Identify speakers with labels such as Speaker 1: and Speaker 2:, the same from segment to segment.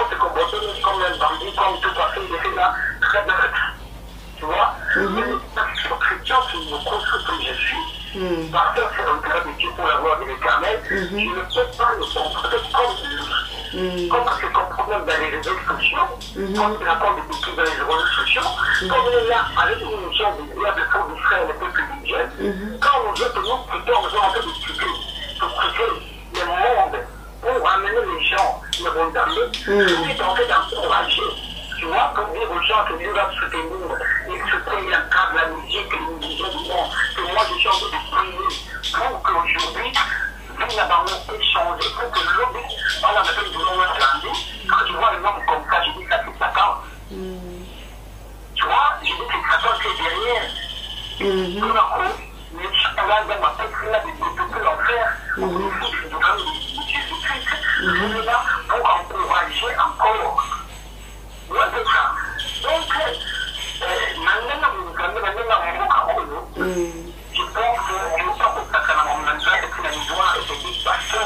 Speaker 1: se comporter comme un bandit, comme tout à fait, il était là, très net. Tu vois? Mais les chrétiens qui me construisent comme je suis, parce que c'est un grand métier pour la gloire de l'Éternel, je ne peux pas le comporter comme lui. Comme c'est un problème dans les réseaux sociaux, comme il raconte des petits dans les réseaux sociaux, comme il est là avec une mission de Dieu, de faire distraire le peuple de Dieu, quand on veut que nous, plutôt, on veut en fait discuter, pour prêcher le monde, pour amener les gens, le bon d'amener, c'est en fait d'encourager. Tu vois, pour dire aux gens que Dieu va soutenir, et soutenir un cadre, la musique, les musiciens du monde, que moi je suis en train de prier pour qu'aujourd'hui, la barrière est changée, pour que l'aujourd'hui, on a fait du nom irlandais, quand tu vois le nom comme ça, je dis ça c'est Satan. Tu vois, je dis que Satan c'est derrière. Tout d'un coup, les gens là, dans ma tête, là, de l'enfer, pour les fils du nom de Jésus-Christ, je suis là pour encourager encore. Ouais, c'est ça. Donc, maintenant, je pense que je ne sais pas pour ça que mon mentor et puis la misoire et puis dit parce que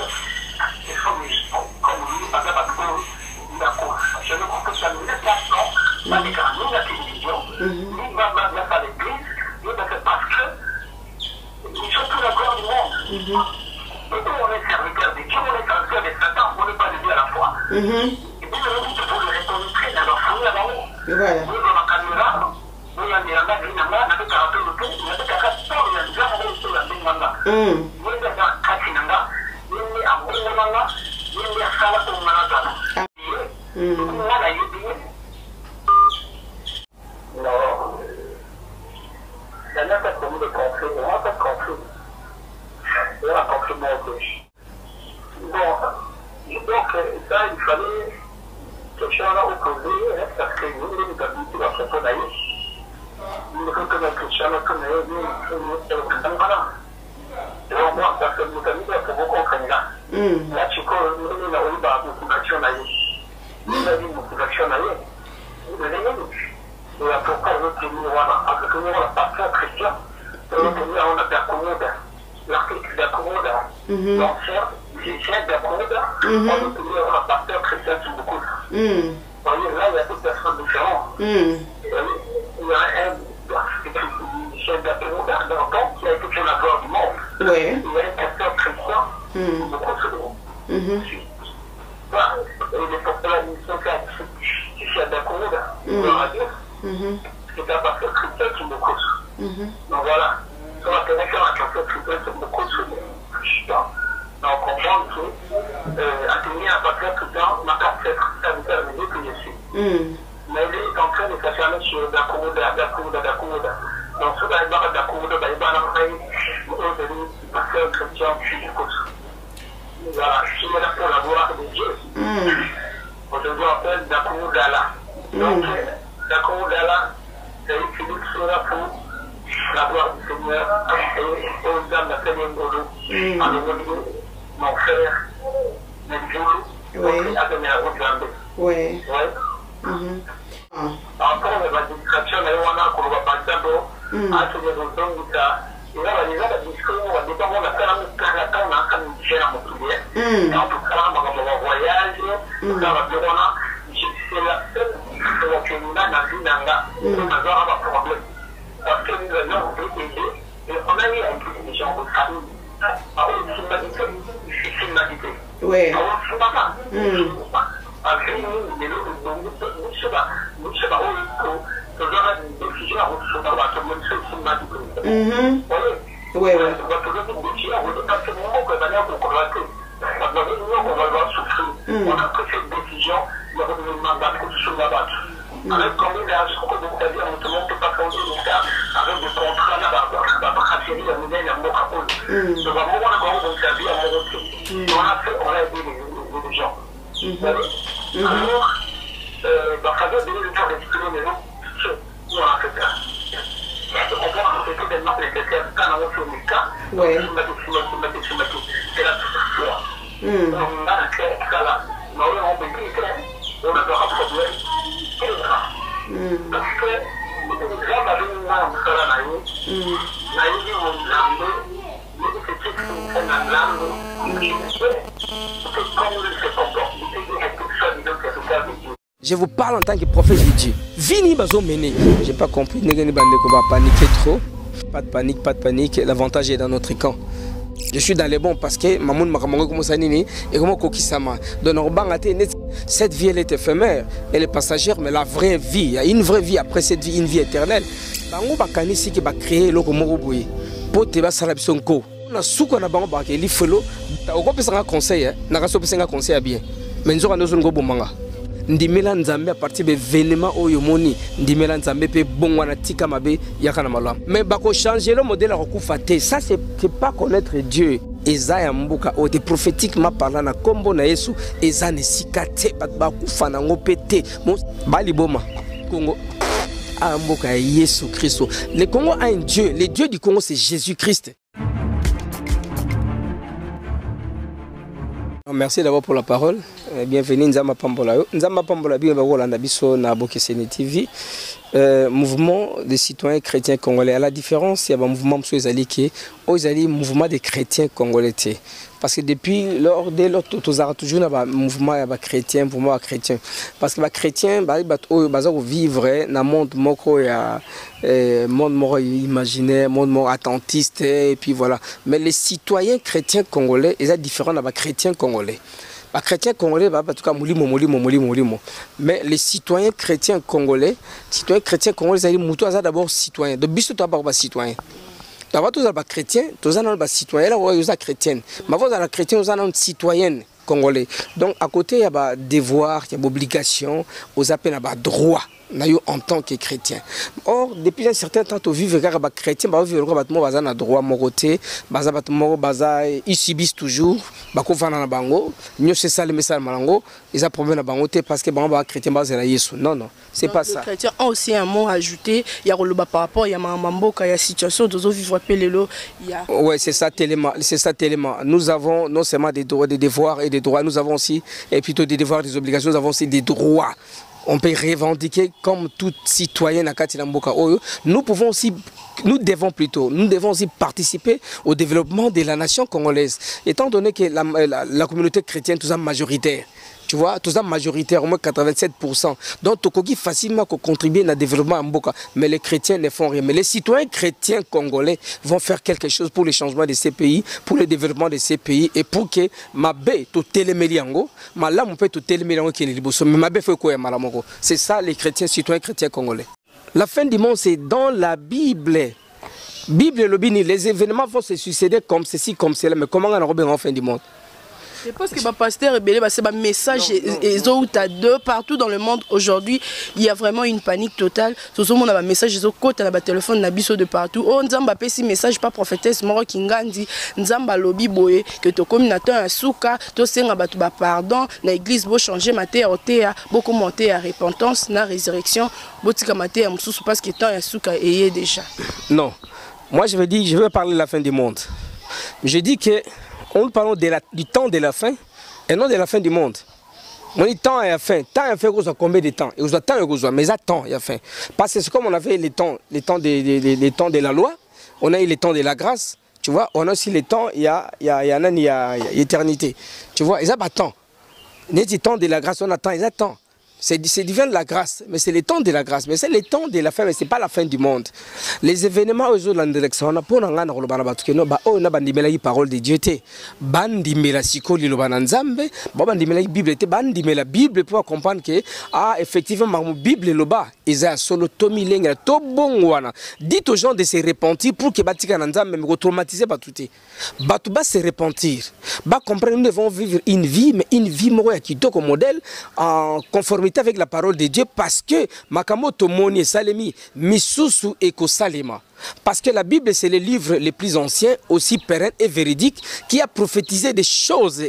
Speaker 1: il faut comme lui, parce que d'accord, je ne comprends pas ça, nous laisse là, pas des gars, nous la télévision, nous va faire l'église, nous va faire parce que ils sont tous la gloire du monde. Et nous on est serviteurs de Dieu, on est serviteurs de Satan, on n'est pas les deux à la fois. Et puis le but pour le reconnaître dans leur famille avant nous. Voilà. Nous dans la caméra, nous y a des amis qui n'ont pas de caractère de tout, il y a des caractères il y a des gens qui sont là, nous y a des Katinanga, nous y a Boumanga, nous y a Sala pour Manatana. Nous y a Yébi. Non. Il y a pas de conflit, il n'y a pas de conflit. Il y a un conflit monté. Bon, donc ça, il fallait quelque chose à opposer, parce que nous, nous avons dit la façon d'aller. Nous devons que notre chien comme nous, voilà. Et au moins, parce que nous avons dit que vous comprenez là. Là, tu connais, nous avons eu la motivation d'aller. Nous avons eu la motivation d'aller. Nous avons eu. Et pourquoi nous tenons, voilà, parce que nous avons la passion chrétienne. Nous avons la percommode, l'article d'accommode, l'ancien, c'est d'accommode, on a la passion chrétienne sur beaucoup. Vous voyez, là, il y a des personnes différentes. Il y a un chef d'accommode dans le temps qui a été sur la gloire du monde. Il y a un pasteur chrétien, beaucoup sur le monde. Voilà, et les porteurs mission qui chef d'accommode, gloire à Dieu. C'est un pasteur chrétien qui me cause. Donc voilà, on va tenir faire un pasteur chrétien qui me cause sur le temps. Donc on comprend que atteindre un pasteur chrétien n'a pas fait serviteur de Dieu que je suis. Mais il est en train de s'affirmer sur d'accommode. Donc ce qui est d'accommode, il va devenir pasteur chrétien qui me cause. Voilà, qui est là pour la gloire de Dieu. Aujourd'hui on appelle d'accommode là. Donc d'accommode là, c'est utilisé pour la gloire du Seigneur et aux âmes de Seigneur Ngolo, à l'évoluer, mon frère, mes vieux, à donner la route grande. Oui. Après, la distraction, on a qu'on va passer à ce niveau de ça. Et là, on a la discussion, on va dépendre de la ferme, on a quand même cher à mon souvenir. Et en tout cas, on va voyage, on va dire, c'est la seule que nous avons dans vie d'Anga, on va avoir un problème. Parce que nous avons aider, et on a eu des gens de famille. Alors, c'est une magité. Oui. Alors, c'est pas ça. Parce que nous ne sommes pas que j'aurai une décision à recevoir tout le monde, c'est une magité. Oui. On va toujours une décision, on va dire que c'est le moment que d'ailleurs pour convaincre. On va dire qu'on va voir souffrir. On a pris cette décision, il y a un mandat pour se battre. Avec combien d'argent que vous avez, on ne peut pas changer le cas avec des contrats là-bas, brasserie, la monnaie, la mocapole. Donc, à un moment, on a servi à mon côté. On a aidé les gens. Alors, il fallait donner le temps d'exprimer les gens, nous on a fait ça. On voit que c'est tellement nécessaire, quand on fait le cas, c'est la foi. On a fait ça là, mais on peut dire qu'on a un problème. Parce que les gens avaient une main sur la naïve, naïve ou l'âme, mais c'est une l'âme, c'est comme le fait comporter, c'est une restriction de notre
Speaker 2: Je vous parle en tant que prophète de Dieu. Vini bazo mené. J'ai pas compris. N'est-ce va paniquer trop. Pas de panique. L'avantage est dans notre camp. Je suis dans les bons parce que Mamoun Makamongo comme ça nini et comme Kokisama. Donc cette vie elle est éphémère, elle est passagère, mais la vraie vie, il y a une vraie vie après cette vie, une vie éternelle. Bango bakani si qui va créer le Komoro boui. Pour te bas salabisonko. On a souko na bango bakeli li felo. Au quoi peut-être un conseil, n'a pas peut-être un conseil bien. Mais nous avons nos bomanga. Ndimela nzambe à partir de événements oyo moni ndimela nzambe pe bongwana tika mabe yakana malam mais bako changer le modèle à recouffer ça c'est pas connaître Dieu Esaïe mbuka o de prophétiquement parlant na kombo na Yesu eza ne sikate ba kufa na ngopete bali boma Congo a mbuka Yesu Christ. Le Congo a un Dieu, le Dieu du Congo c'est Jésus-Christ. Merci d'abord pour la parole. Bienvenue Nzamba Pambola. Nzamba Pambola bien Rolanda biso na Bokeseni TV. Mouvement des citoyens chrétiens congolais. À la différence, il y a un mouvement qui est mouvement des chrétiens congolais. Parce que depuis lors de l'autre, toujours un mouvement chrétien, mouvement chrétien. Parce que les chrétiens, ils vivre dans un monde imaginaire, monde attentiste, et puis voilà. Mais les citoyens chrétiens congolais, ils sont différents des chrétiens congolais. Les chrétiens congolais, en tout cas, mais les citoyens chrétiens congolais, ils sont d'abord citoyens. De bis, d'abord citoyens. D'abord, tous les chrétiens, tous les citoyens, là, ils sont chrétiens. Mais vous, les chrétiens, vous êtes citoyens congolais. Donc, à côté, il y a des devoirs, il y a des obligations, vous avez des droits. En tant que chrétien. Or, depuis un certain temps, tu vis avec les chrétiens, tu vis avec les droits, ils subissent toujours, ils c'est ça le message, ils ont problème parce que les chrétiens non, non, c'est pas ça. Les
Speaker 3: chrétiens ont aussi un mot à ajouter, il y a par rapport, il y a Mamboka, il y a situation, de vivre Pélélo.
Speaker 2: Oui, c'est ça tellement. Nous avons non seulement des droits, des devoirs et des droits, nous avons aussi, et plutôt des devoirs, des obligations, nous avons aussi des droits. On peut revendiquer comme tout citoyen à Katilamboka. Nous devons aussi participer au développement de la nation congolaise. Étant donné que la communauté chrétienne est majoritaire. Tu vois, tout ça majoritaire, au moins 87%. Donc, tu peux facilement contribuer au développement en Mboka. Mais les chrétiens ne font rien. Mais les citoyens chrétiens congolais vont faire quelque chose pour le changement de ces pays, pour le développement de ces pays et pour que ma baie, tout téléméliango, ma lame, on peut tout téléméliango qui est libre. Mais ma baie fait quoi, malamongo? C'est ça, les chrétiens, citoyens chrétiens congolais. La fin du monde, c'est dans la Bible. Bible, les événements vont se succéder comme ceci, comme cela. Mais comment on a en fin du monde?
Speaker 3: Je pense que le pasteur c'est un message de partout dans le monde aujourd'hui. Il y a vraiment une panique totale. Tout le monde a un message de téléphone de partout. Oh, Nzamba pesi message pas prophétesse moro kingandi Nzamba lobi boye que to communateur asuka to senga batu ba pardon na église bo changer maté otea beaucoup monter à repentance na résurrection botika maté mususu parce que temps asuka est déjà.
Speaker 2: Non. Moi je veux parler de la fin du monde. Je dis que on parle du temps de la fin et non de la fin du monde. On dit temps et la fin. Temps et la fin, vous avez combien de temps? Et vous avez temps et vous avez, mais ça temps et la fin. Parce que c'est comme on avait les temps de la loi, on a eu les temps de la grâce, tu vois, on a aussi les temps, il y a éternité. Tu vois, ils n'ont pas temps. Les temps de la grâce, on attend, ils attendent. C'est divin de la grâce, mais c'est le temps de la grâce, mais c'est le temps de la fin, mais ce n'est pas la fin du monde. Les événements aux autres direction, on a pas on a bandimela parole de Dieu te, bandimela sikoli lo bananzambe, bandimela Bible te, bandimela Bible pour comprendre que effectivement ma Bible lo ba, isa solo tomi lenga to bongwana. Dites aux gens de se repentir pour que batika nanzambe me traumatiser ba touté. Batu ba se repentir. Ba comprendre nous devons vivre une vie, mais une vie moya qui doit comme modèle en conformité avec la parole de Dieu parce que Makamoto Moni Salemi Misusu Eko Salema. Parce que la Bible c'est le livre le plus ancien, aussi pérenne et véridique, qui a prophétisé des choses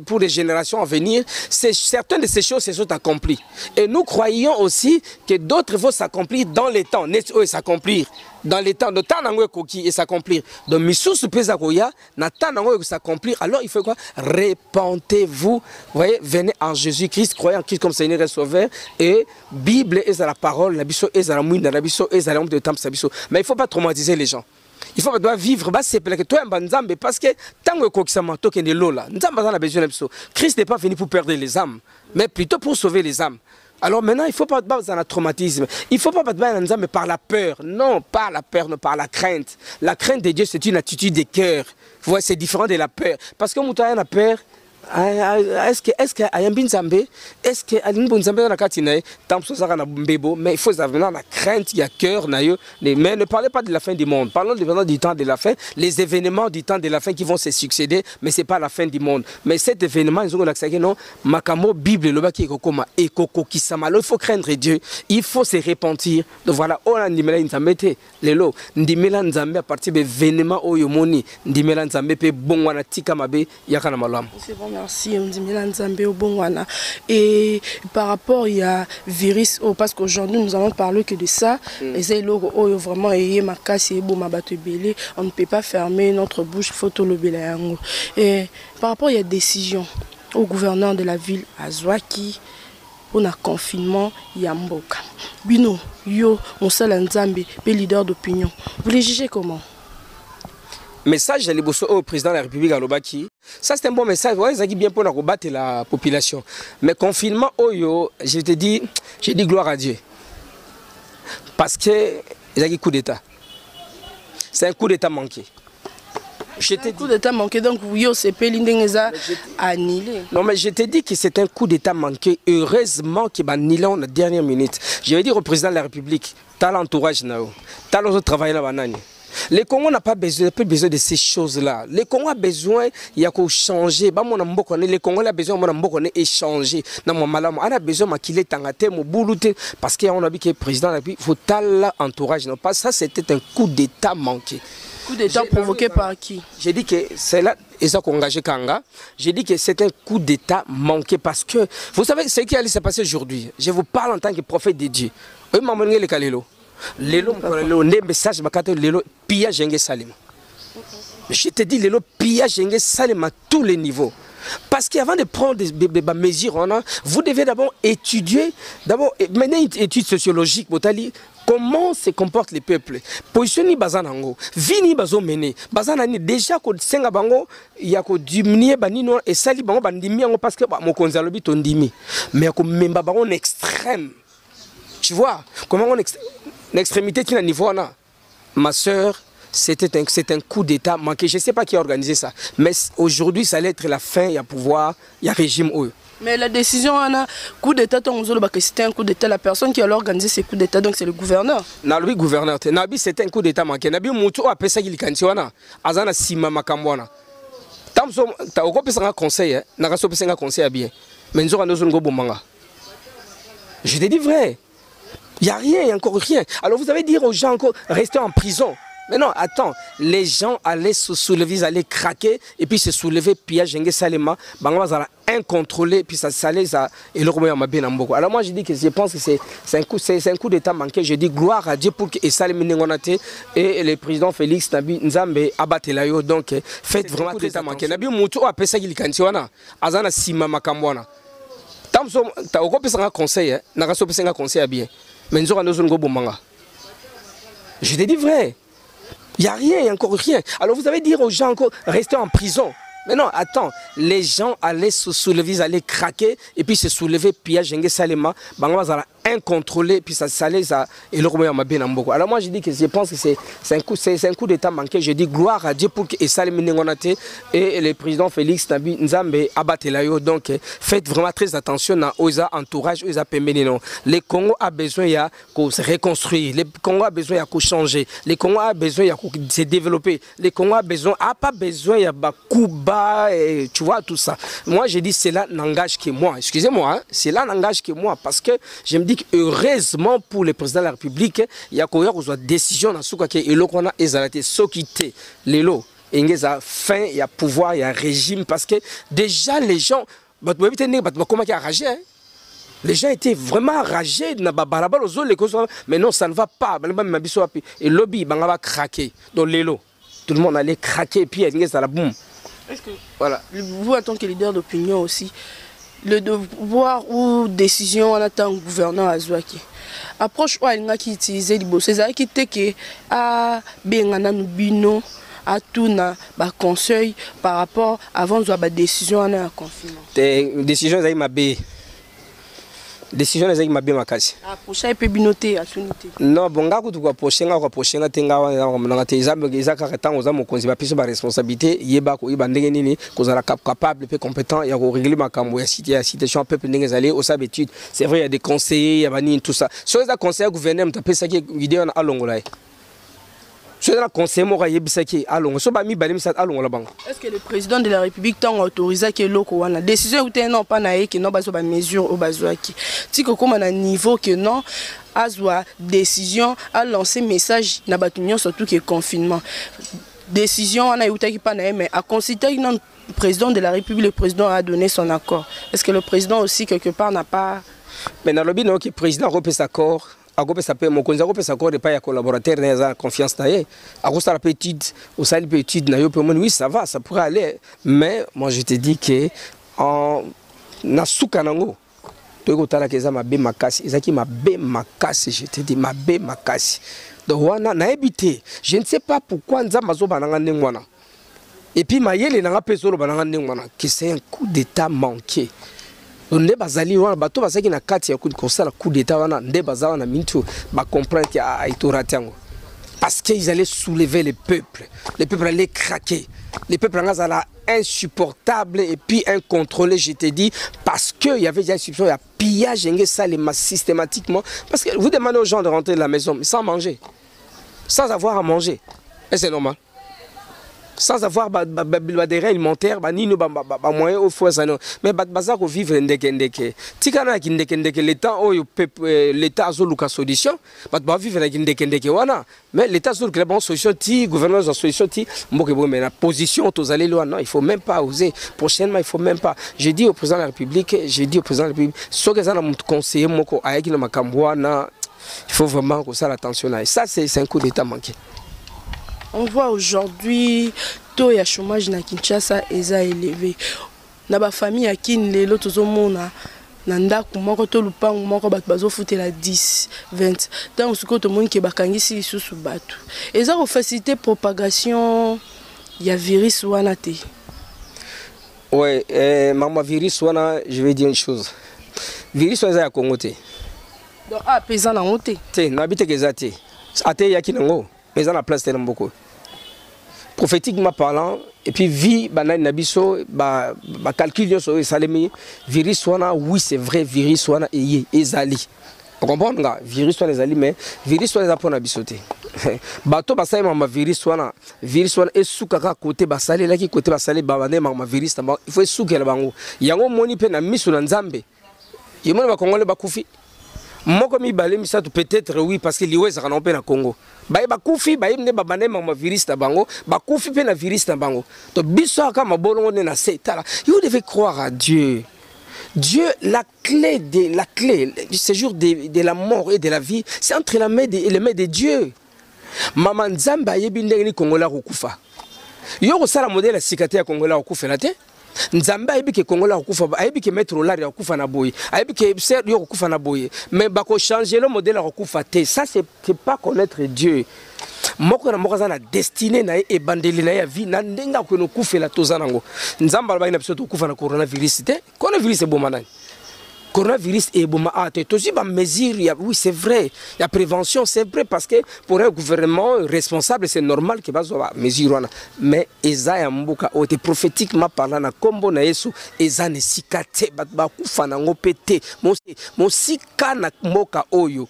Speaker 2: pour les générations à venir. Certaines de ces choses se sont accomplies. Et nous croyons aussi que d'autres vont s'accomplir dans les temps. S'accomplir dans les temps. De temps et s'accomplir. Donc, Misusu Pezakoya, na temps s'accomplir. Alors, il faut quoi? Répentez-vous. Vous voyez, venez en Jésus-Christ, croyez en Christ comme Seigneur et Sauveur. Et Bible est la parole, la biso est la mouine, la biso est la de temps, mais il ne faut pas traumatiser les gens. Il faut vivre, c'est que toi Nzambe parce que tant que Christ n'est pas venu pour perdre les âmes, mais plutôt pour sauver les âmes. Alors maintenant, il ne faut pas battre dans le traumatisme. Il ne faut pas battre mais par la peur. Non, pas la peur, non, par la crainte. La crainte de Dieu, c'est une attitude de cœur. Vous voyez, c'est différent de la peur. Parce que Moutaïa a peur. Est-ce que est-ce que mais il faut avoir la crainte, il y a cœur, mais ne parlez pas de la fin du monde. Parlons du temps de la fin, les événements du temps de la fin qui vont se succéder, mais ce n'est pas la fin du monde. Mais cet événement, ils ont accès non, Makamo Bible, il faut craindre Dieu, il faut se repentir. Donc voilà, on a ndimela nzambete lelo, ndimela nzambe à partir de événements oyomoni, ndimela nzambe pe bongwana tika mabe yakana malam.
Speaker 3: C'est bon, merci. On dit Nzambe au bon. Et par rapport il y a virus, parce qu'aujourd'hui nous allons parler que de ça. Et c'est vraiment on ne peut pas fermer notre bouche, photo le bélango. Et par rapport il y a décision au gouverneur de la ville Azwaki pour le confinement Yamboka. Bino yo Moussala Nzambe, leader d'opinion. Vous les jugez comment?
Speaker 2: Message au président de la République à Lobaki. Ça c'est un bon message. Ouais, ça dit bien pour combattre la population. Mais confinement, je te dis, j'ai dit gloire à Dieu. Parce que il y a un coup d'État. C'est un coup d'État manqué.
Speaker 3: Un coup d'État manqué, donc oui, c'est annulé.
Speaker 2: Non, mais je te dis que c'est un coup d'État manqué. Heureusement qu'il va annuler en dernière minute. Je vais dire au président de la République, t'as l'entourage, t'as l'autre travail là-bas. Les Congos n'a pas besoin de ces choses-là. Les Congos a besoin, il y a qu'à changer. Les Congos a besoin d'échanger. On a besoin qu'il ait parce qu'on a vu que le président il faut l'entourage. Ça, c'était un coup d'État manqué.
Speaker 3: Coup d'État provoqué par qui?
Speaker 2: J'ai dit que c'est là, ils ont engagé Kanga. J'ai dit que c'est un coup d'État manqué parce que, vous savez ce qui allait se passer aujourd'hui. Je vous parle en tant que prophète de Dieu. Oui, maman, le Kalelo. Lelo message bakate lelo pillage jenge salima. Je te dis lelo pillage jenge salima à tous les niveaux. Parce qu'avant de prendre des mesures, vous devez d'abord étudier, mener une étude sociologique, comment se comportent les peuples. Positionnez bazanango, vini bazo mené, bazanani déjà ko senga bango ya ko diminuer banino et sali bango bandimi yango parce que mo konzalobi tondimi. Mais ko memba bango en extrême. Tu vois comment on l'extrémité qui est à niveau là. Ma soeur, c'est un coup d'État manqué. Je ne sais pas qui a organisé ça. Mais aujourd'hui, ça allait être la fin, il y a pouvoir, il y a régime.
Speaker 3: Mais la décision, coup d'État, c'était un coup d'État. La personne qui a organisé ces coups d'État, donc c'est le gouverneur.
Speaker 2: Nabi gouverneur. Nabi, c'était un coup d'État manqué. Nabi, Moutou a fait ça qu'il cantiona. Azana Sima Makambwana. Tamso, tu as aussi un conseil. Nagaso a un conseil bien. Mais nous avons un bomanga. Je te dis vrai. Il n'y a rien, il n'y a encore rien. Alors vous allez dire aux gens encore, restez en prison. Mais non, attends, les gens allaient se soulever, ils allaient craquer, et puis se soulever, pillage, salima, bangaza incontrôlé, puis ça allait, ça, et le royaume m'a bien en beaucoup. Alors moi je dis que je pense que c'est un coup d'État manqué. Je dis gloire à Dieu pour que et le président Félix Nabi Nzambe abatelayo. Donc faites vraiment très manqué. Nabi Moutou a fait ça qu'il cantiona, azana sima makambwana. Tamso, tu as aussi un conseil, nagaso un conseil bien. Mais nous avons un bomanga. Je te dis vrai. Il n'y a rien, il n'y a encore rien. Alors vous allez dire aux gens encore, restez en prison. Mais non, attends, les gens allaient se soulever, ils allaient craquer, et puis se soulever, pillage, salima, bangaza incontrôlé, puis ça allait, ça, et le royaume m'a bien en beaucoup. Alors moi je dis que je pense que c'est un coup d'État manqué. Je dis gloire à Dieu pour que et le président Félix Nabi Nzambe abatelayo. Donc faites vraiment très attention aux entourages, aux apéméninons. Le Congo a besoin de se reconstruire, le Congo a besoin de changer, le Congo a besoin de se développer, le Congo a pas besoin de Kuba, et tu vois tout ça. Moi je dis cela n'engage que moi. Excusez-moi, hein, cela n'engage que moi parce que je me dis heureusement pour le président de la République, il y a une décision dans ce cas et le qu'on a exalté ce qui était les lots. Il y a fin, il y a pouvoir, il y a régime parce que déjà les gens, les gens étaient vraiment enragés, mais non ça ne va pas. Et le lobby va craquer dans les lots. Tout le monde allait craquer et puis il y a la boum.
Speaker 3: Est-ce que voilà. Vous en tant que leader d'opinion aussi, le devoir ou décision en tant que gouverneur Azwaki. Approche où il y a qui utilise les bosses, c'est qui te que à bengana bino à tout na ba conseil par rapport avant de la décision en confinement.
Speaker 2: Des décisions ça m'a bé. décision ezaki mabe makasi.
Speaker 3: Ah, prochain peut binoter à sunité.
Speaker 2: Non, bon nga kutu kwa prochain tenga wana te ezaka katango za mokonzi ba piso ba responsabilité yeba ko iba ndenge nini kozala capable pe compétent ya ko régler makambo ya situation peuple ndenge ezali au sabitude. C'est vrai il y a des conseillers, il y a bani tout ça. So les conseillers gouverneur mtapesa ki idée na alongola. So les conseillers mo ka yebisa ki alongo. So ba mi bali misat alongola bango.
Speaker 3: Est-ce que le président de la République t'a autorisé que loko wana décision ou non pas na que non bazo ba mesure au bazouaki. Tiko comme na niveau que non azwa décision a lancé message na batunion surtout que confinement. Décision on a eu pas na mais à considérer non président de la République le président a donné son accord. Est-ce que le président aussi quelque part n'a pas
Speaker 2: mais dans le but non que le président a repris cet accord agope ça peut mon conseil agope ça accord de pas ya collaborateur na confiance na ye agope ça la petite au sali petite na yo peut oui ça va ça pourrait aller mais moi je te dis que en na soukanango to ko tala ke za mabe makasi ezaki mabe makasi je te dis mabe makasi donc wana na habité je ne sais pas pourquoi nzamba zo bananga ndengwana et puis mayele na ngapezolo bananga ndengwana que c'est un coup d'état manqué. Nde bazali wana bato bazaki na kati ya kosala coup d'état wana nde baza wana mintu ba comprendre qu'il a itorati yango parce qu'ils allaient soulever le peuple allait craquer, le peuple allait insupportable et puis incontrôlé je te dis parce que il y avait déjà une situation il y a pillage systématiquement parce que vous demandez aux gens de rentrer de la maison mais sans manger sans avoir à manger et c'est normal sans avoir des réels alimentaires ni no moyen au fois ça non mais baza ko vivre ndeke tikana ki ndeke l'état oyo l'état azoluka solution ba vivre ndeke wana mais l'état azoluka bon solution ti gouvernement a solution ti mboke bo mais la position tous aller loin non il faut même pas oser prochainement il faut même pas j'ai dit au président de la République so que ça na conseiller moko ayaki na makambo wana il faut vraiment que ça l'attention là ça c'est un coup d'état manqué.
Speaker 3: On voit aujourd'hui taux de chômage na Kinshasa est élevé. Na ba famille à kin lelo tozomona na ndako moko to lupango moko bato bazo futela 10 20 tant suko to moni ke bakangisi lisusu bato. Eza ko faciliter propagation ya virus wana te.
Speaker 2: Ouais, maman virus wana je vais dire une chose. Virus wana ya Congo te.
Speaker 3: Donc ah paysan na ngote.
Speaker 2: Te na bité kezate. Ate ya kinango. Mais dans la place tellement beaucoup prophétiquement parlant et puis vie banane nabiso ba calcul sur salemi virus wana oui c'est vrai virus wana et ezali on comprend nga virus wana ezali mais virus wana za pona bisoté bato basali ma virus wana esukaka côté basali laki côté basali babane ma virus il faut esukela bango yango moni pe na miso na nzambe yemona ba kongole bakufi moko mi balé misatu peut-être oui parce que liwe za kana pe na Congo bakufi ne babane ma virus na bango bakufi pe na virus na bango to biso aka mabolongo ne na setala you devez croire à Dieu. Dieu la clé du séjour de la mort et de la vie c'est entre la main et les mains de Dieu. Mama nzamba yebi ndenge ni Kongola kokufa yo ko sala modèle ya sikate ya Kongola kokufa la te nzamba yebi ke Kongola kokufa yebi ke mettre dollar ya kokufa na boye yebi ke ser yo kokufa na boye mais bako changer le modèle ya kokufa te ça c'est pas connaître Dieu. Moko na moko za na destiné na e bandeli na ya vie na ndenga ko no kufela tozana ngo nzamba ba ina biso to kufa na coronavirus te coronavirus e bomana coronavirus et bon aussi ba mesure ya oui c'est vrai il y a prévention c'est vrai parce que pour un gouvernement responsable c'est normal que bazo ba mesure wana mais eza ya mboka o te prophétiquement parlant na kombo na Yesu eza ne sikate ba kufa na ngopete mo sika na mboka oyo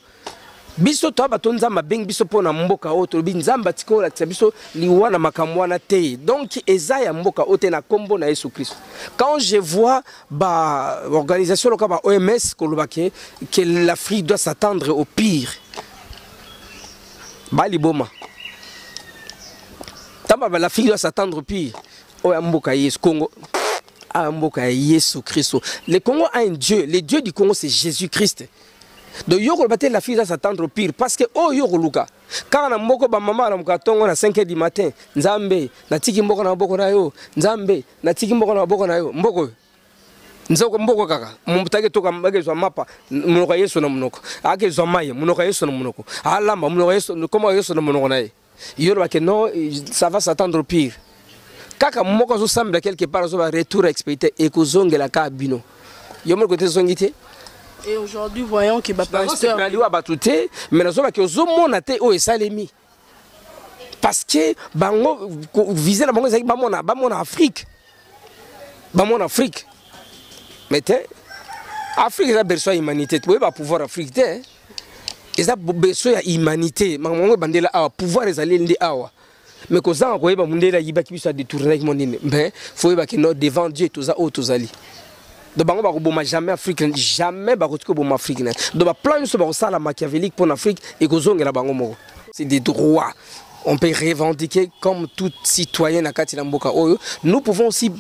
Speaker 2: biso to batonza mabeng biso pona mboka oto binzamba tikola biso liwana makamwana te donc eza ya mboka ote na kombo na Yesu Christ. Quand je vois ba organisation loka ba OMS kolobake que l'Afrique doit s'attendre au pire ba liboma tamba ba l'Afrique doit s'attendre au pire o ya mboka Yesu Congo a mboka Yesu Christ. Le Congo a un Dieu, le Dieu du Congo c'est Jésus-Christ. Donc yoko baté la fille doit s'attendre au pire parce que oh yoko luka quand na mboko ba mama na mukatongo na 5h du matin nzambe na tiki mboko na mboko na yo nzambe na tiki mboko na mboko na yo mboko nzoko mboko kaka mumutake toka mbage zwa mapa munoko Yesu na munoko ake zwa maye munoko Yesu na munoko alamba munoko Yesu comment Yesu na munoko na ye yoro que non ça va s'attendre au pire kaka mboko zo sambla quelque part zo ba retour expecté et ko zongela ka bino yomo ko te zongité
Speaker 3: Et aujourd'hui, voyons que pasteur
Speaker 2: mais nous sommes que zomonate o esalemi. Parce que bango viser la bango c'est bamona Afrique. Bamona Afrique. Mais Afrique a besoin d'humanité. Tu peux pas pouvoir Afrique. Ils ont besoin d'humanité. Maman bandela a pouvoir les aller ndi awa. Mais quand ça on va mundela yiba qui soit détourner avec mon mais faut que nous devant Dieu tous a tous ali. Donc bango ba ko jamais Afrique jamais ba ko boma Afrique. Donc ba plan so ba ça la machiavélique pour l'Afrique et ko zongela bango moko. C'est des droits. On peut revendiquer comme tout citoyen à Katina Mboka Oyo. Nous devons aussi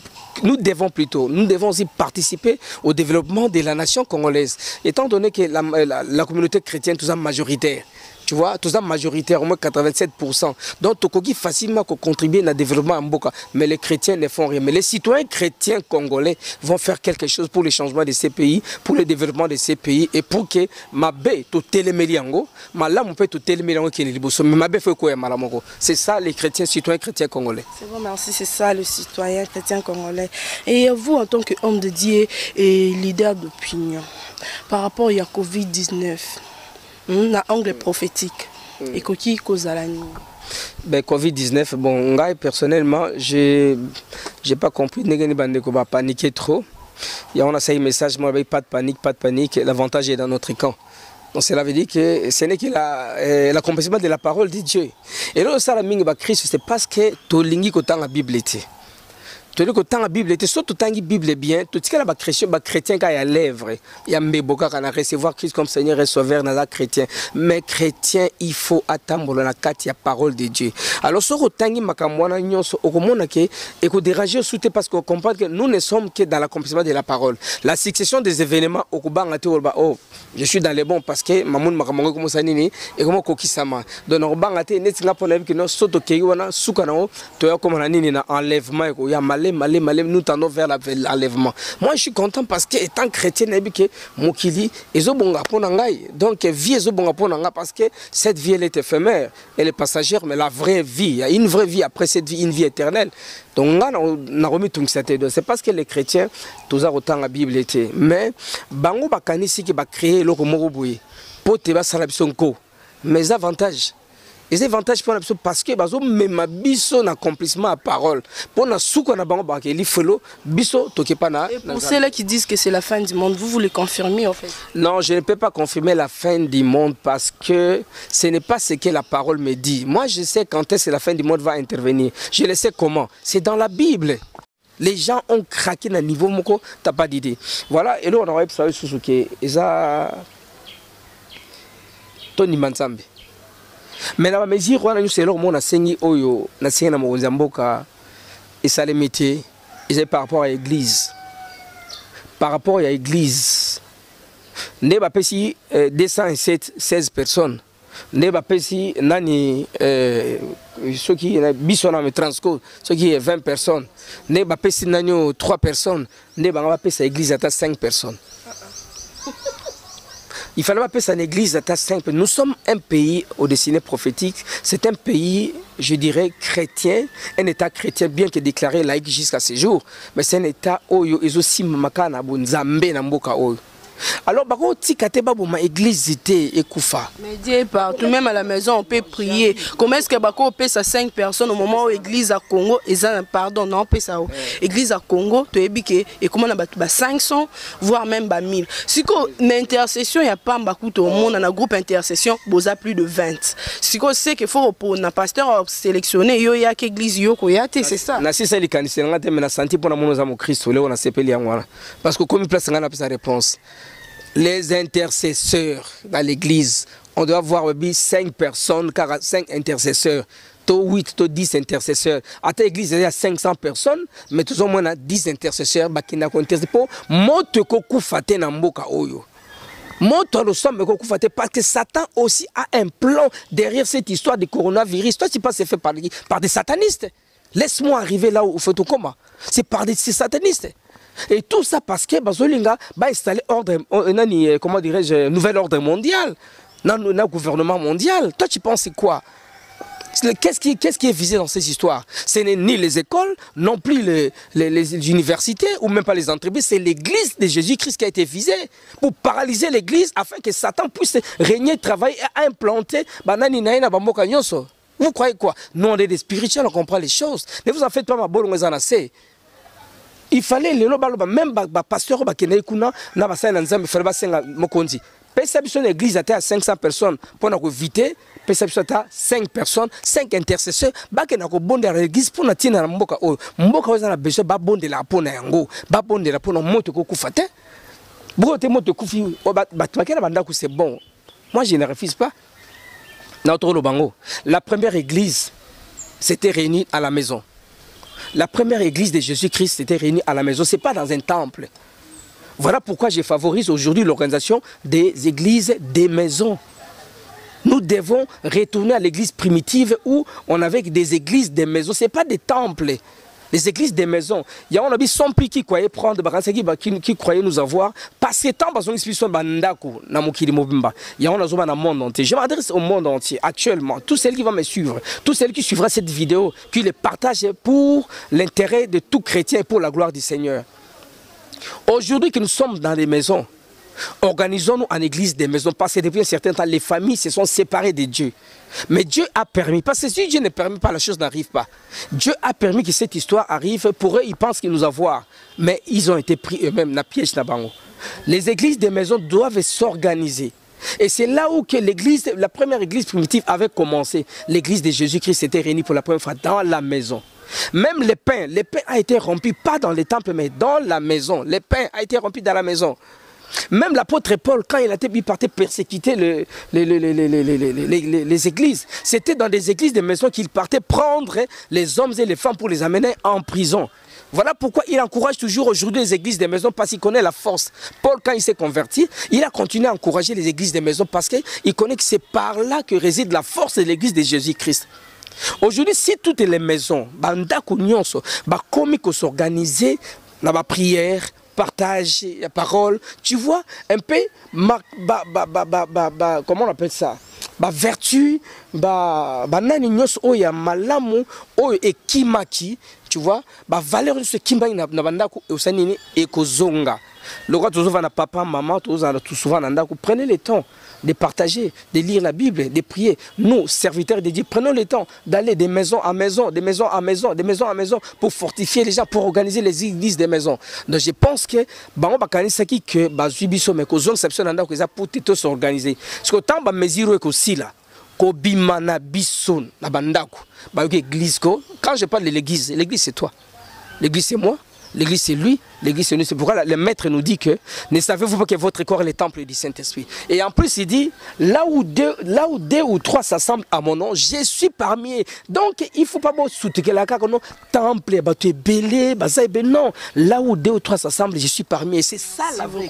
Speaker 2: participer au développement de la nation congolaise. Étant donné que la communauté chrétienne est majoritaire. Tu vois, tout ça majoritaire, au moins 87%. Donc, Tokogi facilement contribuer au développement à Mboka. Mais les chrétiens ne font rien. Mais les citoyens chrétiens congolais vont faire quelque chose pour le changement de ces pays, pour le développement de ces pays et pour que ma bé tout téléméliango, ma lame peut tout téléméliango qui est libre. Mais ma bé fait quoi malamongo. C'est ça les chrétiens, citoyens chrétiens congolais.
Speaker 3: C'est bon, merci. C'est ça le citoyen chrétien congolais. Et vous, en tant qu'homme de Dieu et leader d'opinion, par rapport à Covid-19, na angle prophétique et qui cause à la nuit.
Speaker 2: Ben Covid-19, bon, moi personnellement, j'ai pas compris, n'est pas paniquer trop. Et on a ça un message, moi, pas de panique, l'avantage est dans notre camp. Donc cela veut dire que ce n'est que l'accomplissement de la parole de Dieu. Et là, ça, la mingue Christ, c'est parce que tu lingi que la Bible était. Tu dis que tant la Bible était, surtout tant la Bible est bien, tout ce que les chrétiens qui a lèvres, il y a mbeboka qui a recevoir Christ comme Seigneur et Sauveur dans la chrétien. Mais chrétien, il faut attendre la parole de Dieu. Alors ce que tangi makamwana nyonso okomona ke eko déranger souté parce qu'on comprend que nous ne sommes que dans l'accomplissement de la parole. La succession des événements okubanga te oh je suis dans les bons parce que mamoun makamango comme ça nini et comme kokisama. Donc okubanga te netinga pona que no soto keyi wana suka na to ya comme nini na enlèvement ko ya malé, nous tendons vers l'enlèvement. Moi je suis content parce que étant chrétien que mokili ezobonga pona ngai. Donc vie ezobonga pona ngai parce que cette vie elle est éphémère, elle est passagère, mais la vraie vie, il y a une vraie vie après cette vie, une vie éternelle. Donc on a remis tout ça. C'est parce que les chrétiens tous a autant la Bible était. Mais bango bakanisi qui va créer le moko boye. Pote ba salabisonko. Mais avantages. Les avantages pour la parce que bazo même biso n'accomplissement à parole. Pour na souko na bango ba ke li felo biso toke pa na.
Speaker 3: Et pour ceux-là qui disent que c'est la fin du monde, vous le confirmez en fait?
Speaker 2: Non, je ne peux pas confirmer la fin du monde parce que ce n'est pas ce que la parole me dit. Moi, je sais quand est-ce que la fin du monde va intervenir. Je le sais comment. C'est dans la Bible. Les gens ont craqué dans le niveau moko, t'as pas d'idée. Voilà, et là on aurait pu savoir sous que ça Tony Manzambe. Mais la mesure où nous sommes on a saigné oyo na saigné na Mozamboka et ça les métiers et par rapport à l'église. Par rapport à l'église. Ne pas pesi 216 personnes. Ne pas pesi nani ceux qui bisona me transco ceux qui est 20 personnes. Ne pas pesi nani 3 personnes. Ne pas pesi l'église à 5 personnes. Il fallait pas passer en église à ta simple. Nous sommes un pays au destiné prophétique. C'est un pays, je dirais, chrétien. Un état chrétien bien que déclaré laïque jusqu'à ce jour. Mais c'est un état où il y a aussi makana bunzambe na mboka oyo. Alors, par contre, si ma église était écoufa.
Speaker 3: Mais Dieu partout, même à la maison, on peut prier. Comment est-ce que on peut ça 5 personnes au moment où l'église à Congo, pardon, non, on peut ça. L'église à Congo, tu es et comment on a 500, voire même 1000. Si une intercession, il n'y a pas au monde, on a un groupe intercession, il y a plus de 20. Si on sait qu'il faut pour un pasteur sélectionné, il y a qu'une église, c'est ça.
Speaker 2: Si c'est le cas, c'est un senti pour nous Christ, on a CPL. Parce que comme il place sa réponse. Les intercesseurs dans l'église, on doit avoir 5 personnes, 5 intercesseurs, 8, 10 intercesseurs. À l'église, il y a 500 personnes, mais tout au moins 10 intercesseurs qui n'ont pas intercessé pour moto koku fate na mboka oyo. Moto nous sommes koku fate parce que Satan aussi a un plan derrière cette histoire de coronavirus. Toi, tu penses que c'est fait par des satanistes. Laisse-moi arriver là où il faut tout comment. C'est par des satanistes. Et tout ça parce que Bazolinga va installer comment dirais-je, nouvel ordre mondial, dans le gouvernement mondial. Toi tu penses quoi? Qu'est-ce qui est visé dans ces histoires? Ce n'est ni les écoles, non plus les universités, ou même pas les entreprises, c'est l'église de Jésus-Christ qui a été visée pour paralyser l'église afin que Satan puisse régner, travailler et implanter. Vous croyez quoi? Nous, on est des spirituels, on comprend les choses. Ne vous en faites pas, ma bonne assez. Il fallait même les pasteurs qui étaient là, il fallait perception l'église à 500 personnes pour nous éviter, perception à 5 personnes, 5 intercesseurs, qui ont besoin de l'église pour nous tenir mboka mboka a besoin de bon de la peau na yango, ba bon de la peau na moto ko kufate. Brote moto kufi, c'est bon. Moi je ne refuse pas. La première église s'était réunie à la maison. La première église de Jésus-Christ s'était réunie à la maison, ce n'est pas dans un temple. Voilà pourquoi je favorise aujourd'hui l'organisation des églises des maisons. Nous devons retourner à l'église primitive où on avait des églises des maisons. Ce n'est pas des temples. Les églises des maisons. Il y a un son prix qui croyait prendre, qui croyait nous avoir. Passé temps, parce qu'on explique bandako na mokili mobimba. Il y a un dans le monde entier. Je m'adresse au monde entier actuellement. Tous ceux qui vont me suivre, tous ceux qui suivront cette vidéo, qui les partagent pour l'intérêt de tout chrétien et pour la gloire du Seigneur. Aujourd'hui que nous sommes dans les maisons, organisons-nous en église des maisons, parce que depuis un certain temps, les familles se sont séparées de Dieu. Mais Dieu a permis, parce que si Dieu ne permet pas, la chose n'arrive pas. Dieu a permis que cette histoire arrive. Pour eux, ils pensent qu'ils nous avoir, mais ils ont été pris eux-mêmes dans le piège. Les églises des maisons doivent s'organiser. Et c'est là où que l'église, la première église primitive avait commencé. L'église de Jésus-Christ s'était réunie pour la première fois dans la maison. Même les pains a été rompu, pas dans les temples, mais dans la maison. Les pains a été rompu dans la maison. Même l'apôtre Paul, quand il partait persécuter les églises, c'était dans des églises de maisons qu'il partait prendre les hommes et les femmes pour les amener en prison. Voilà pourquoi il encourage toujours aujourd'hui les églises des maisons, parce qu'il connaît la force. Paul, quand il s'est converti, il a continué à encourager les églises des maisons parce qu'il connaît que c'est par là que réside la force de l'église de Jésus-Christ. Aujourd'hui, si toutes les maisons, comme s'organiser dans la prière, partage la parole, tu vois un peu comment on appelle ça, vertu, nani nyos oya malamu oyo ekimaki, tu vois, valeur de ce kimba na bandako osanini ekozonga. Le roi toujours va na papa, maman, tout souvent nandako, prenez le temps de partager, de lire la Bible, de prier. Nous, serviteurs de Dieu, prenons le temps d'aller de maison à maison, de maison à maison, de maison à maison, pour fortifier les gens, pour organiser les églises des maisons. Donc je pense que pour tout s'organiser. Parce que tant que mesure aussi là, kobimana bison na bandako, église ko. Quand je parle de l'église, l'église c'est toi, l'église c'est moi. L'église c'est lui, l'église c'est nous. C'est pourquoi le maître nous dit que ne savez-vous pas que votre corps est le temple du Saint-Esprit. Et en plus il dit, là où deux ou trois s'assemblent à mon nom, je suis parmi eux. Donc il ne faut pas soutenir la carte, non, temple, tu es belé, non. Là où deux ou trois s'assemblent, je suis parmi eux. C'est ça la vraie.